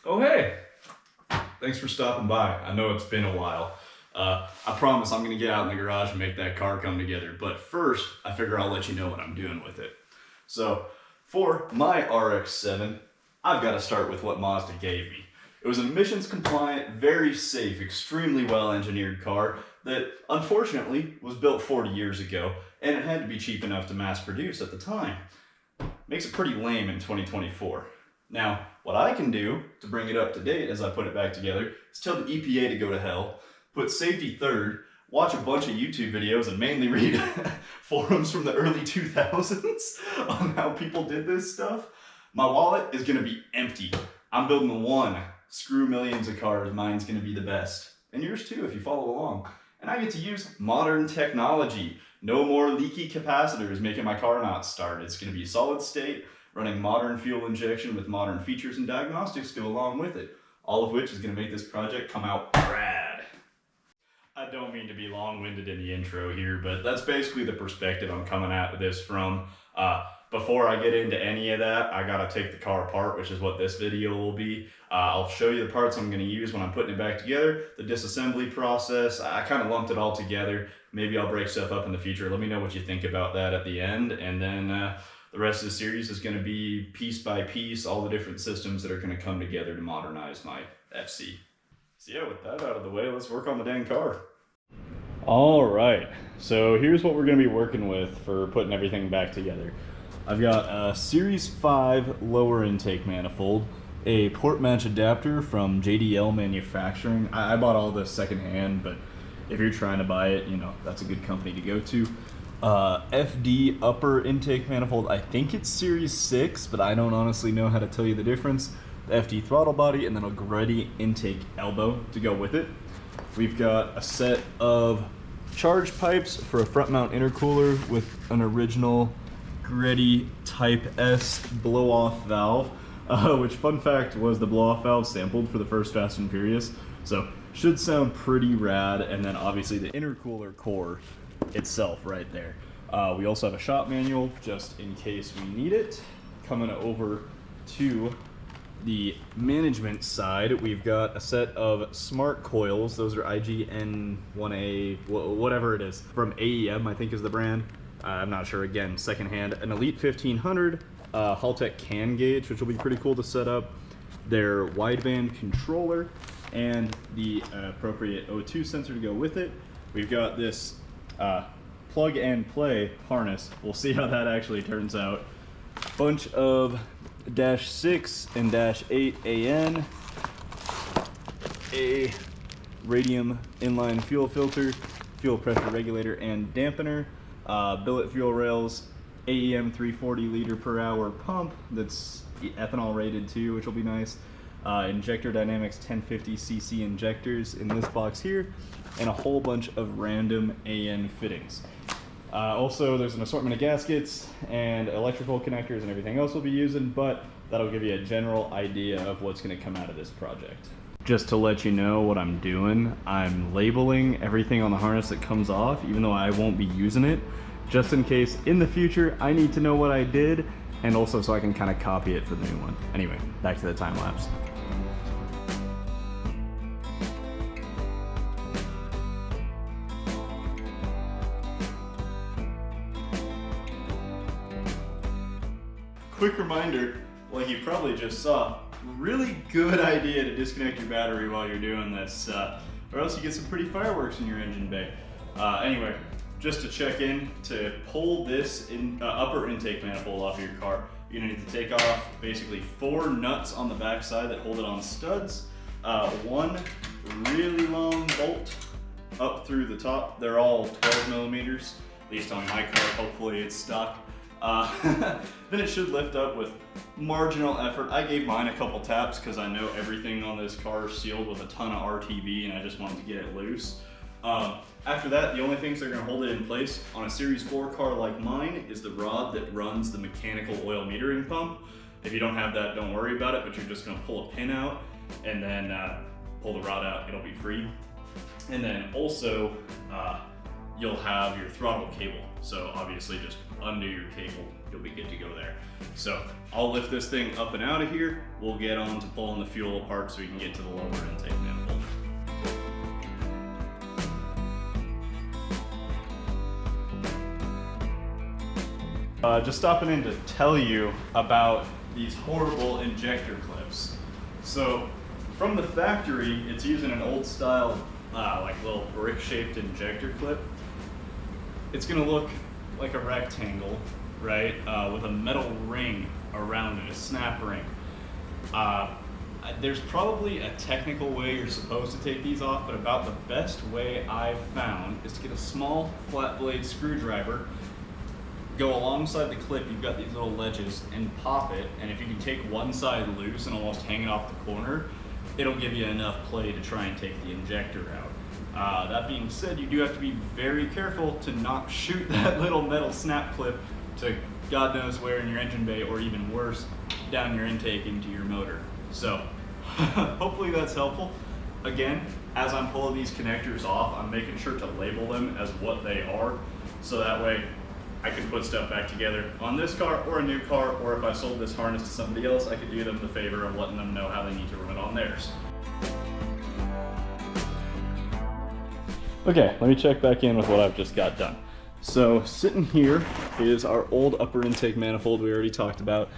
Oh, hey, thanks for stopping by. I know it's been a while. I promise I'm gonna get out in the garage and make that car come together. But first, I figure I'll let you know what I'm doing with it. So, for my RX-7, I've got to start with what Mazda gave me. It was an emissions compliant, very safe, extremely well engineered car that unfortunately was built 40 years ago, and it had to be cheap enough to mass produce at the time. Makes it pretty lame in 2024. Now, what I can do to bring it up to date as I put it back together is tell the EPA to go to hell, put safety third, watch a bunch of YouTube videos and mainly read forums from the early 2000s on how people did this stuff. My wallet is gonna be empty. I'm building one. Screw millions of cars, mine's gonna be the best. And yours too if you follow along. And I get to use modern technology. No more leaky capacitors making my car not start. It's gonna be solid state, running modern fuel injection with modern features and diagnostics to go along with it. All of which is gonna make this project come out rad. I don't mean to be long-winded in the intro here, but that's basically the perspective I'm coming at this from. Before I get into any of that, I gotta take the car apart, which is what this video will be. I'll show you the parts I'm gonna use when I'm putting it back together, the disassembly process. I kind of lumped it all together. Maybe I'll break stuff up in the future. Let me know what you think about that at the end. And then the rest of the series is gonna be piece by piece, all the different systems that are gonna come together to modernize my FC. So yeah, with that out of the way, let's work on the dang car. All right, so here's what we're gonna be working with for putting everything back together. I've got a Series 5 lower intake manifold, a port match adapter from JDL Manufacturing. I bought all this secondhand, but if you're trying to buy it, you know, that's a good company to go to. FD upper intake manifold, I think it's Series 6, but I don't honestly know how to tell you the difference. The FD throttle body, and then a Greddy intake elbow to go with it. We've got a set of charge pipes for a front mount intercooler with an original Greddy Type S blow-off valve, which, fun fact, was the blow-off valve sampled for the first Fast and Furious, so should sound pretty rad. And then obviously the intercooler core itself right there. We also have a shop manual just in case we need it. Coming over to the management side, we've got a set of smart coils. Those are IGN1A, whatever it is, from AEM, I think is the brand. I'm not sure, again, secondhand. An Elite 1500 Haltech CAN gauge, which will be pretty cool to set up. Their wideband controller and the appropriate O2 sensor to go with it. We've got this plug and play harness. We'll see how that actually turns out. Bunch of -6 and -8 AN, a radium inline fuel filter, fuel pressure regulator and dampener, billet fuel rails, AEM 340 liter per hour pump that's ethanol rated too, which will be nice. Injector Dynamics 1050cc injectors in this box here, and a whole bunch of random AN fittings. Also, there's an assortment of gaskets and electrical connectors and everything else we'll be using, but that'll give you a general idea of what's going to come out of this project. Just to let you know what I'm doing, I'm labeling everything on the harness that comes off, even though I won't be using it, just in case in the future I need to know what I did, and also so I can kind of copy it for the new one. Anyway, back to the time lapse. Quick reminder, like you probably just saw, really good idea to disconnect your battery while you're doing this, or else you get some pretty fireworks in your engine bay. Anyway, just to check in, to pull this upper intake manifold off of your car, you're gonna need to take off basically 4 nuts on the back side that hold it on studs, one really long bolt up through the top. They're all 12 millimeters, at least on my car, hopefully it's stock. Then it should lift up with marginal effort. I gave mine a couple taps because I know everything on this car is sealed with a ton of RTV and I just wanted to get it loose. After that, the only things that are going to hold it in place on a Series 4 car like mine is the rod that runs the mechanical oil metering pump. If you don't have that, don't worry about it, but you're just going to pull a pin out and then pull the rod out, it'll be free. And then also, you'll have your throttle cable. So obviously just undo your cable, you'll be good to go there. So I'll lift this thing up and out of here. We'll get on to pulling the fuel apart so we can get to the lower intake manifold. Just stopping in to tell you about these horrible injector clips. So from the factory, it's using an old style, like little brick-shaped injector clip. It's gonna look like a rectangle, right, with a metal ring around it, a snap ring. There's probably a technical way you're supposed to take these off, but about the best way I've found is to get a small flat blade screwdriver, go alongside the clip, you've got these little ledges, and pop it, and if you can take one side loose and almost hang it off the corner, it'll give you enough play to try and take the injector out. That being said, you do have to be very careful to not shoot that little metal snap clip to God knows where in your engine bay, or even worse, down your intake into your motor. So hopefully that's helpful. Again, as I'm pulling these connectors off, I'm making sure to label them as what they are, so that way I can put stuff back together on this car or a new car, or if I sold this harness to somebody else, I could do them the favor of letting them know how they need to run it on theirs. Okay, let me check back in with what I've just got done. So sitting here is our old upper intake manifold we already talked about,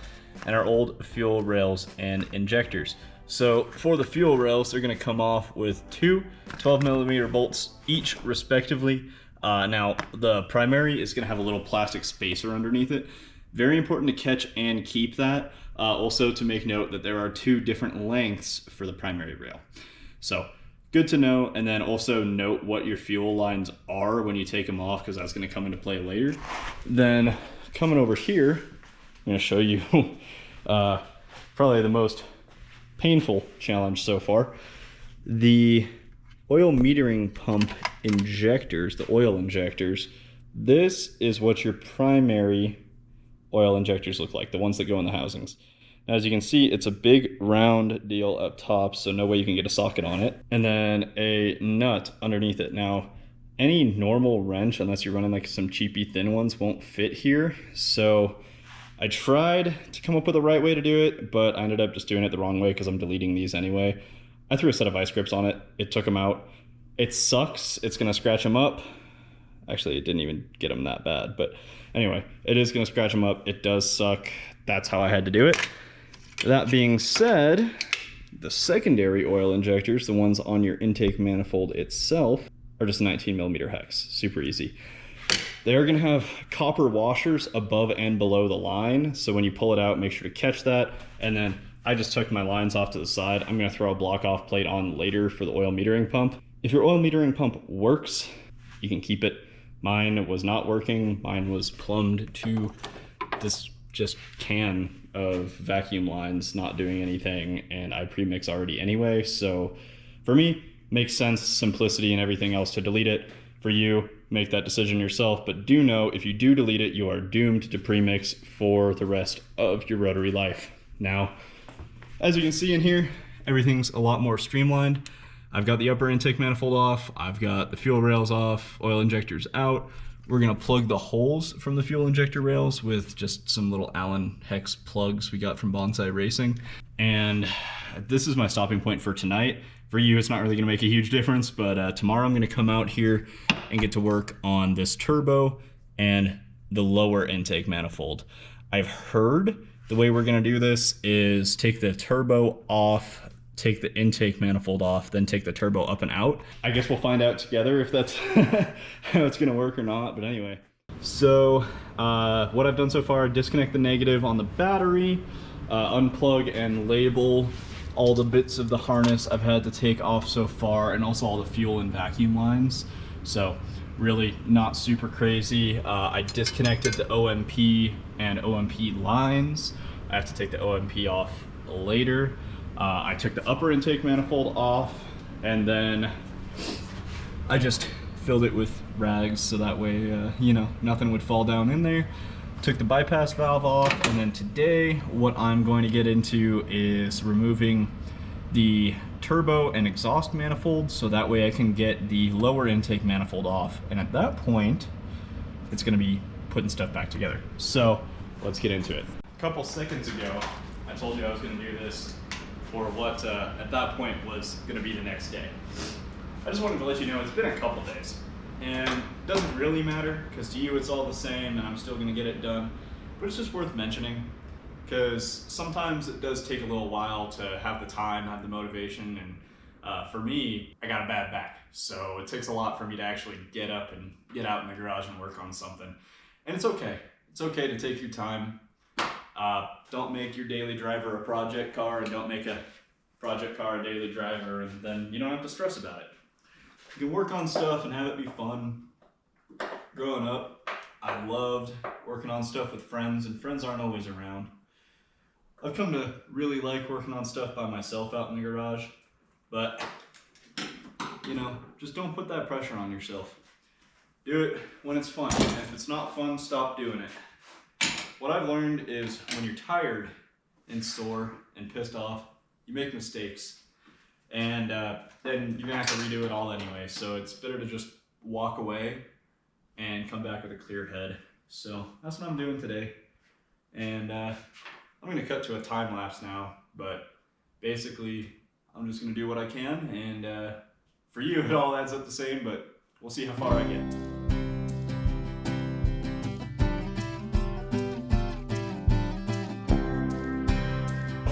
and our old fuel rails and injectors. So for the fuel rails, they're gonna come off with two 12mm bolts each respectively. Now the primary is gonna have a little plastic spacer underneath it. Very important to catch and keep that. Also to make note that there are two different lengths for the primary rail. So good to know, and then also note what your fuel lines are when you take them off, because that's going to come into play later. Then coming over here, I'm going to show you probably the most painful challenge so far. The oil metering pump injectors, the oil injectors, this is what your primary oil injectors look like, the ones that go in the housings. As you can see, it's a big round deal up top, so no way you can get a socket on it. And then a nut underneath it. Now, any normal wrench, unless you're running like some cheapy thin ones, won't fit here. So I tried to come up with the right way to do it, but I ended up just doing it the wrong way because I'm deleting these anyway. I threw a set of vice grips on it. It took them out. It sucks. It's gonna scratch them up. Actually, it didn't even get them that bad, but anyway, it is gonna scratch them up. It does suck. That's how I had to do it. That being said, the secondary oil injectors, the ones on your intake manifold itself, are just 19mm hex. Super easy. They're gonna have copper washers above and below the line, so when you pull it out, make sure to catch that. And then I just took my lines off to the side. I'm gonna throw a block off plate on later for the oil metering pump. If your oil metering pump works, you can keep it. Mine was not working. Mine was plumbed to this just can of vacuum lines not doing anything, and I premix already anyway. So for me, makes sense, simplicity and everything else to delete it. For you, make that decision yourself, but do know if you do delete it, you are doomed to premix for the rest of your rotary life. Now, as you can see in here, everything's a lot more streamlined. I've got the upper intake manifold off, I've got the fuel rails off, oil injectors out. We're gonna plug the holes from the fuel injector rails with just some little Allen hex plugs we got from Bonsai Racing. And this is my stopping point for tonight. For you, it's not really gonna make a huge difference, but tomorrow I'm gonna come out here and get to work on this turbo and the lower intake manifold. I've heard the way we're gonna do this is take the turbo off, take the intake manifold off, then take the turbo up and out. I guess we'll find out together if that's how it's gonna work or not, but anyway. So what I've done so far, disconnect the negative on the battery, unplug and label all the bits of the harness I've had to take off so far, and also all the fuel and vacuum lines. So really not super crazy. I disconnected the OMP and OMP lines. I have to take the OMP off later. I took the upper intake manifold off, and then I just filled it with rags so that way, you know, nothing would fall down in there. Took the bypass valve off, and then today what I'm going to get into is removing the turbo and exhaust manifold, so that way I can get the lower intake manifold off, and at that point it's going to be putting stuff back together. So let's get into it. couple seconds ago, I told you I was going to do this for what at that point was going to be the next day. I just wanted to let you know it's been a couple days, and it doesn't really matter because to you it's all the same and I'm still going to get it done, but it's just worth mentioning because sometimes it does take a little while to have the time, have the motivation, and for me, I got a bad back, so it takes a lot for me to actually get up and get out in the garage and work on something. And it's okay. It's okay to take your time. Don't make your daily driver a project car, and don't make a project car a daily driver, and then you don't have to stress about it. You can work on stuff and have it be fun. Growing up, I loved working on stuff with friends, and friends aren't always around. I've come to really like working on stuff by myself out in the garage, but you know, just don't put that pressure on yourself. Do it when it's fun, and if it's not fun, stop doing it. What I've learned is when you're tired and sore and pissed off, you make mistakes. And then you're gonna have to redo it all anyway. So it's better to just walk away and come back with a clear head. So that's what I'm doing today. And I'm gonna cut to a time lapse now, but basically I'm just gonna do what I can. And for you, it all adds up the same, but we'll see how far I get.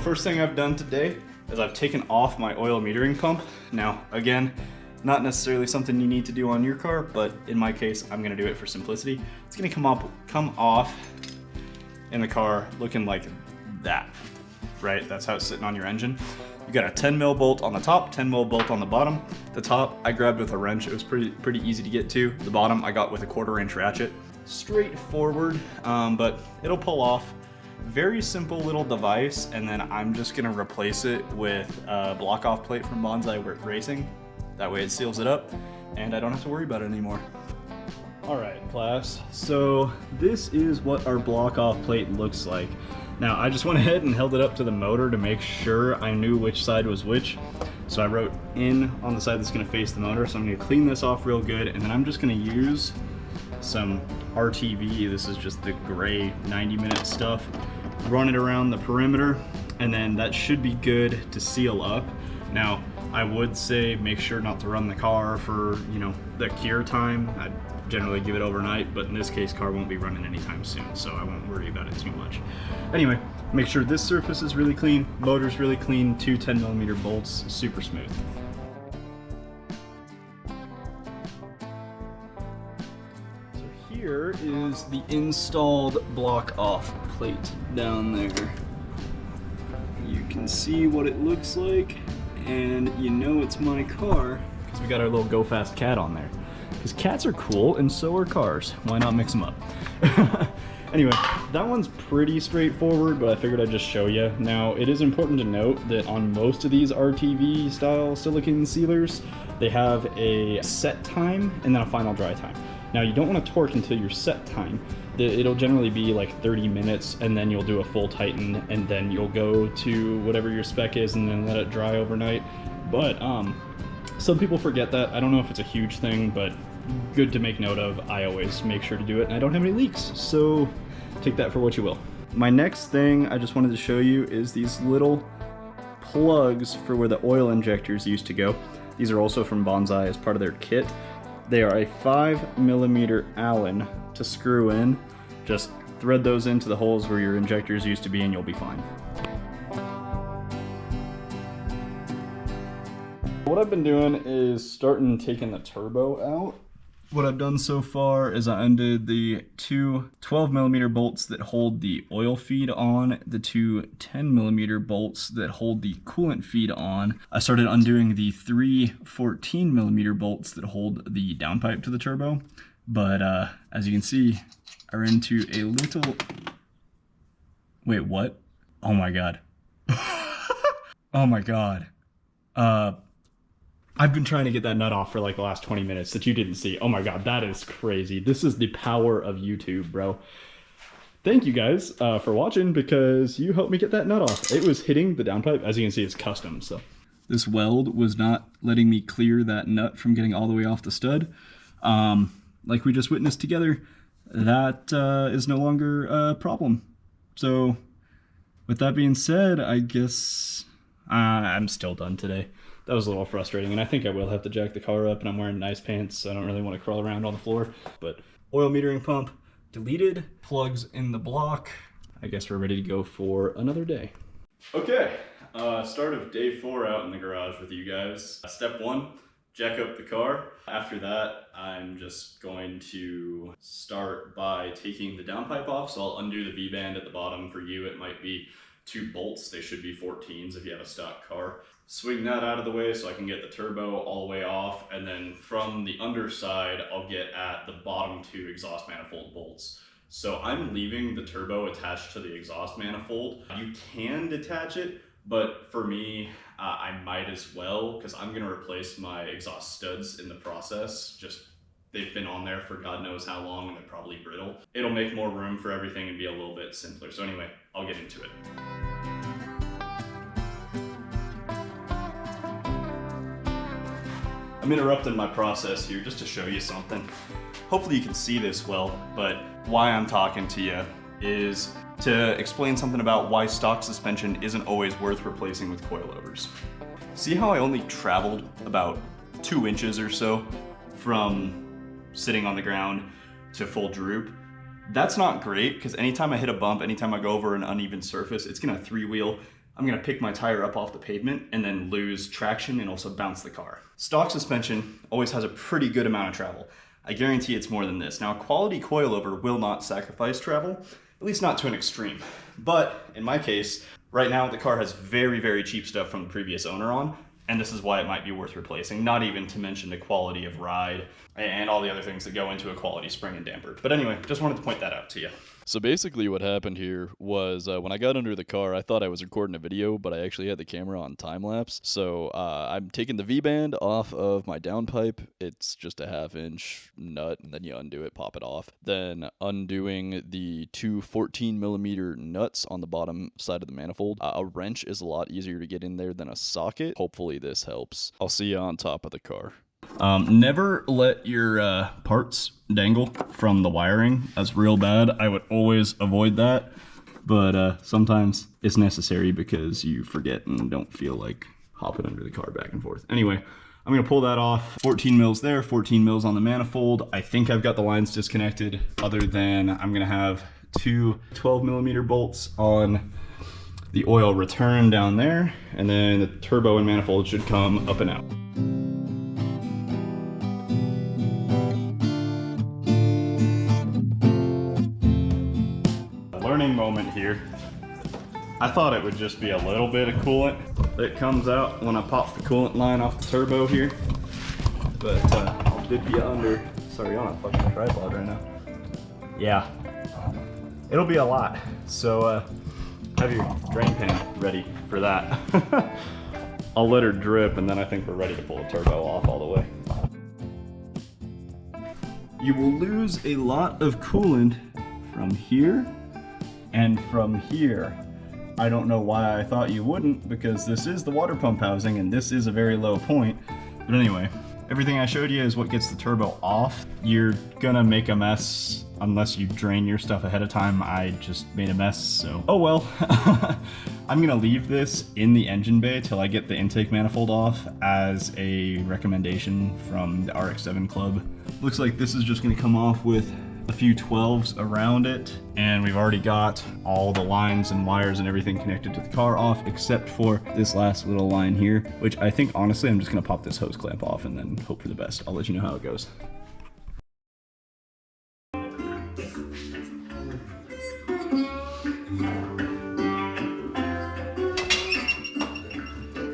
First thing I've done today is I've taken off my oil metering pump. Now, again, not necessarily something you need to do on your car, but in my case, I'm gonna do it for simplicity. It's gonna come off in the car looking like that, right? That's how it's sitting on your engine. You got a 10 mil bolt on the top, 10 mil bolt on the bottom. The top I grabbed with a wrench. It was pretty easy to get to. The bottom I got with a 1/4 inch ratchet. Straightforward, but it'll pull off. Very simple little device, and then I'm just gonna replace it with a block off plate from Bonsai Racing. That way it seals it up and I don't have to worry about it anymore. All right, class, so this is what our block off plate looks like. Now I just went ahead and held it up to the motor to make sure I knew which side was which. So I wrote in on the side that's gonna face the motor. So I'm gonna clean this off real good, and then I'm just gonna use some RTV. This is just the gray 90-minute stuff. Run it around the perimeter, and then that should be good to seal up. Now, I would say make sure not to run the car for, you know, the cure time. I'd generally give it overnight, but in this case, car won't be running anytime soon, so I won't worry about it too much. Anyway, make sure this surface is really clean, motor's really clean, 2 10mm bolts, super smooth. Here is the installed block off plate down there. You can see what it looks like, and you know it's my car because we got our little Go Fast cat on there. Because cats are cool and so are cars. Why not mix them up? Anyway, that one's pretty straightforward, but I figured I'd just show you. Now, it is important to note that on most of these RTV style silicone sealers, they have a set time and then a final dry time. Now, you don't want to torque until your set time. It'll generally be like 30 minutes, and then you'll do a full tighten, and then you'll go to whatever your spec is and then let it dry overnight. But some people forget that. I don't know if it's a huge thing, but good to make note of. I always make sure to do it, and I don't have any leaks, so take that for what you will. My next thing I just wanted to show you is these little plugs for where the oil injectors used to go. These are also from Bonsai as part of their kit. They are a 5mm Allen to screw in. Just thread those into the holes where your injectors used to be and you'll be fine. What I've been doing is starting taking the turbo out. What I've done so far is I undid the 2 12mm bolts that hold the oil feed on, the 2 10mm bolts that hold the coolant feed on. I started undoing the 3 14mm bolts that hold the downpipe to the turbo. But as you can see, I ran into a little... Wait, what? Oh my god. Oh my god. I've been trying to get that nut off for like the last 20 minutes that you didn't see. Oh my god, that is crazy. This is the power of YouTube, bro. Thank you guys for watching, because you helped me get that nut off. It was hitting the downpipe. As you can see, it's custom, so. This weld was not letting me clear that nut from getting all the way off the stud. Like we just witnessed together, that is no longer a problem. So with that being said, I guess I'm still done today. That was a little frustrating, and I think I will have to jack the car up, and I'm wearing nice pants, so I don't really want to crawl around on the floor. But oil metering pump deleted, plugs in the block. I guess we're ready to go for another day. Okay, start of day 4 out in the garage with you guys. Step 1, jack up the car. After that, I'm just going to start by taking the downpipe off. So I'll undo the V-band at the bottom. For you, it might be 2 bolts. They should be 14s if you have a stock car. Swing that out of the way so I can get the turbo all the way off. And then from the underside, I'll get at the bottom 2 exhaust manifold bolts. So I'm leaving the turbo attached to the exhaust manifold. You can detach it, but for me, I might as well, because I'm gonna replace my exhaust studs in the process. They've been on there for God knows how long, and they're probably brittle. It'll make more room for everything and be a little bit simpler. So anyway, I'll get into it. I'm interrupting my process here just to show you something. Hopefully you can see this well, but why I'm talking to you is to explain something about why stock suspension isn't always worth replacing with coilovers. See how I only traveled about 2 inches or so from sitting on the ground to full droop? That's not great, because anytime I hit a bump, anytime I go over an uneven surface, it's gonna 3-wheel. I'm gonna pick my tire up off the pavement and then lose traction and also bounce the car. Stock suspension always has a pretty good amount of travel. I guarantee it's more than this. Now, a quality coilover will not sacrifice travel, at least not to an extreme. But in my case, right now the car has very, very cheap stuff from the previous owner on, and this is why it might be worth replacing, not even to mention the quality of ride and all the other things that go into a quality spring and damper. But anyway, just wanted to point that out to you. So basically what happened here was when I got under the car, I thought I was recording a video, but I actually had the camera on time-lapse. So I'm taking the V-band off of my downpipe. It's just a 1/2-inch nut, and then you undo it, pop it off. Then undoing the 2 14mm nuts on the bottom side of the manifold. A wrench is a lot easier to get in there than a socket. Hopefully this helps. I'll see you on top of the car. Never let your parts dangle from the wiring. That's real bad. I would always avoid that, but sometimes it's necessary because you forget and don't feel like hopping under the car back and forth. Anyway, I'm gonna pull that off. 14 mils there, 14 mils on the manifold. I think I've got the lines disconnected, other than I'm gonna have 2 12mm bolts on the oil return down there, and then the turbo and manifold should come up and out. Learning moment here. I thought it would just be a little bit of coolant that comes out when I pop the coolant line off the turbo here, but I'll dip you under. Sorry, I'm on a fucking tripod right now. Yeah, it'll be a lot, so have your drain pan ready for that. I'll let her drip, and then I think we're ready to pull the turbo off all the way. You will lose a lot of coolant from here and from here. I don't know why I thought you wouldn't, because this is the water pump housing and this is a very low point. But anyway, everything I showed you is what gets the turbo off. You're gonna make a mess unless you drain your stuff ahead of time. I just made a mess, so oh well. I'm gonna leave this in the engine bay till I get the intake manifold off as a recommendation from the RX-7 club. Looks like this is just gonna come off with a few 12s around it, and we've already got all the lines and wires and everything connected to the car off, except for this last little line here, which I think honestly I'm just gonna pop this hose clamp off and then hope for the best. I'll let you know how it goes.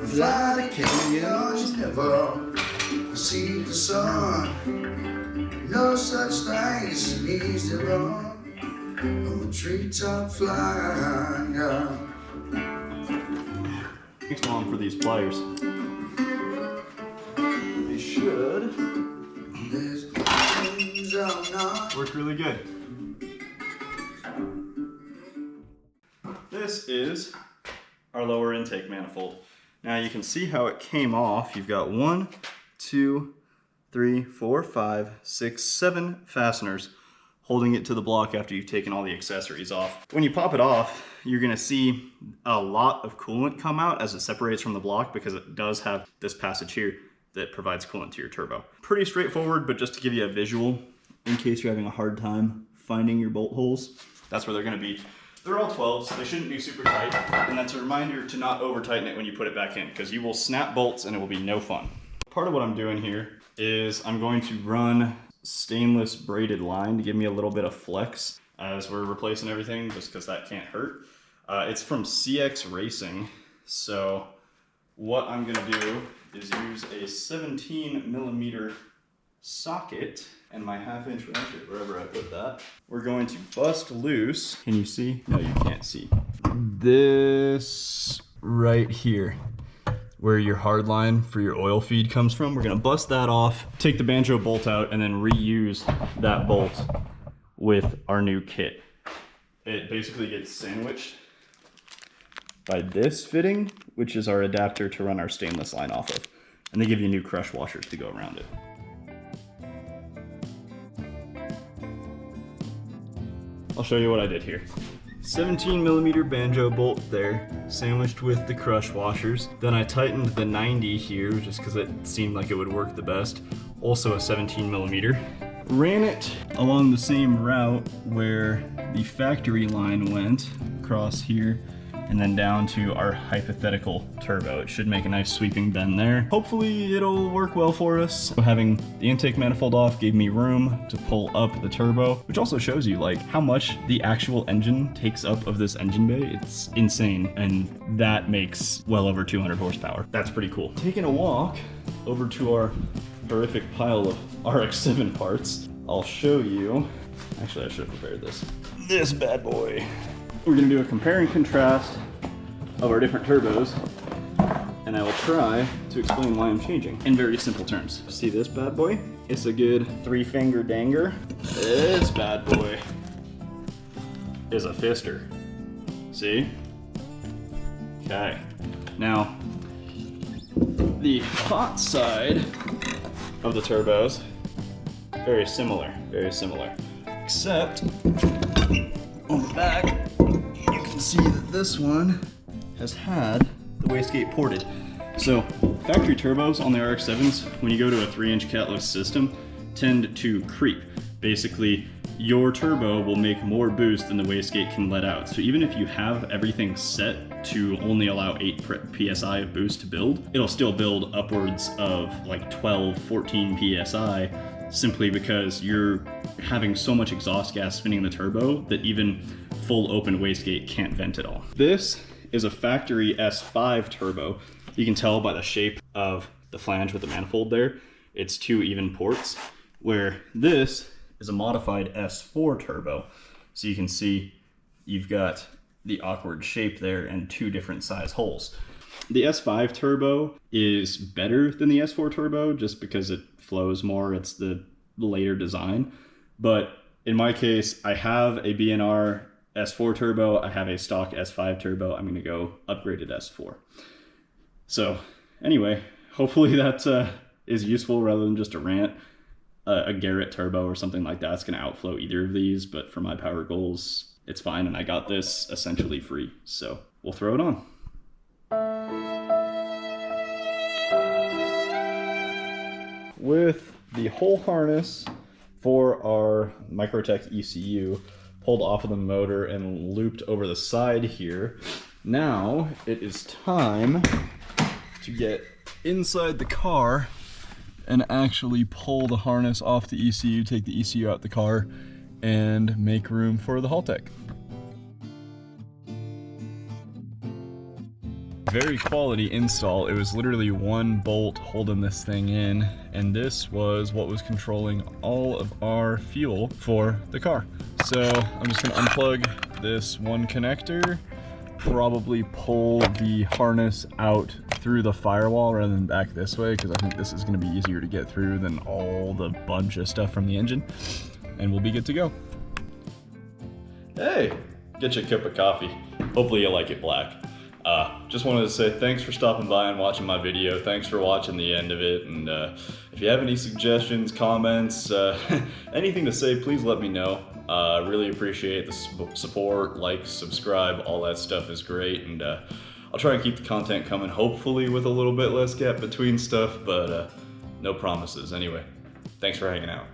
Fly the canyons, never see the sun. No such thing as an easy run. I'm a treetop flyer. Thanks, Mom, for these pliers. They should work really good. This is our lower intake manifold. Now you can see how it came off. You've got 1, 2, 3, 4, 5, 6, 7 fasteners holding it to the block after you've taken all the accessories off. When you pop it off, you're gonna see a lot of coolant come out as it separates from the block because it does have this passage here that provides coolant to your turbo. Pretty straightforward, but just to give you a visual, in case you're having a hard time finding your bolt holes, that's where they're gonna be. They're all 12s, so they shouldn't be super tight, and that's a reminder to not over tighten it when you put it back in, because you will snap bolts and it will be no fun. Part of what I'm doing here is I'm going to run stainless braided line to give me a little bit of flex as we're replacing everything, just because that can't hurt. It's from CX Racing, so what I'm gonna do is use a 17mm socket and my 1/2-inch ratchet, wherever I put that. We're going to bust loose. Can you see? No, you can't see. This right here, where your hard line for your oil feed comes from. We're gonna bust that off, take the banjo bolt out, and then reuse that bolt with our new kit. It basically gets sandwiched by this fitting, which is our adapter to run our stainless line off of. And they give you new crush washers to go around it. I'll show you what I did here. 17mm banjo bolt there, sandwiched with the crush washers. Then I tightened the 90 here just because it seemed like it would work the best. Also a 17mm. Ran it along the same route where the factory line went, across here, and then down to our hypothetical turbo. It should make a nice sweeping bend there. Hopefully it'll work well for us. Having the intake manifold off gave me room to pull up the turbo, which also shows you like how much the actual engine takes up of this engine bay. It's insane, and that makes well over 200 horsepower. That's pretty cool. Taking a walk over to our horrific pile of RX-7 parts, I'll show you. Actually, I should have prepared this. This bad boy. We're gonna do a compare and contrast of our different turbos, and I will try to explain why I'm changing in very simple terms. See this bad boy? It's a good 3-finger danger. This bad boy is a fister. See? Okay. Now, the hot side of the turbos, very similar, except on the back, you can see that this one has had the wastegate ported. So factory turbos on the RX-7s, when you go to a 3-inch catless system, tend to creep. Basically, your turbo will make more boost than the wastegate can let out. So even if you have everything set to only allow 8 PSI of boost to build, it'll still build upwards of like 12, 14 PSI, simply because you're having so much exhaust gas spinning the turbo that even full open wastegate can't vent it all. This is a factory S5 turbo. You can tell by the shape of the flange with the manifold there, it's 2 even ports, where this is a modified S4 turbo. So you can see you've got the awkward shape there and 2 different size holes. The S5 turbo is better than the S4 turbo just because it flows more. It's the later design. But in my case, I have a B&R S4 turbo. I have a stock S5 turbo. I'm going to go upgraded S4. So anyway, hopefully that is useful rather than just a rant. A Garrett turbo or something like that's going to outflow either of these, but for my power goals, it's fine. And I got this essentially free. So we'll throw it on. With the whole harness for our Microtech ECU pulled off of the motor and looped over the side here, now it is time to get inside the car and actually pull the harness off the ECU, take the ECU out the car, and make room for the Haltech. Very quality install. It was literally 1 bolt holding this thing in, and this was what was controlling all of our fuel for the car. So I'm just gonna unplug this 1 connector, probably pull the harness out through the firewall rather than back this way, because I think this is gonna be easier to get through than all the bunch of stuff from the engine, and we'll be good to go. Hey, get you a cup of coffee. Hopefully you like it black. Just wanted to say thanks for stopping by and watching my video. Thanks for watching the end of it. And if you have any suggestions, comments, anything to say, please let me know. Really appreciate the support, like, subscribe, all that stuff is great, and I'll try and keep the content coming, hopefully with a little bit less gap between stuff, but no promises. Anyway, thanks for hanging out.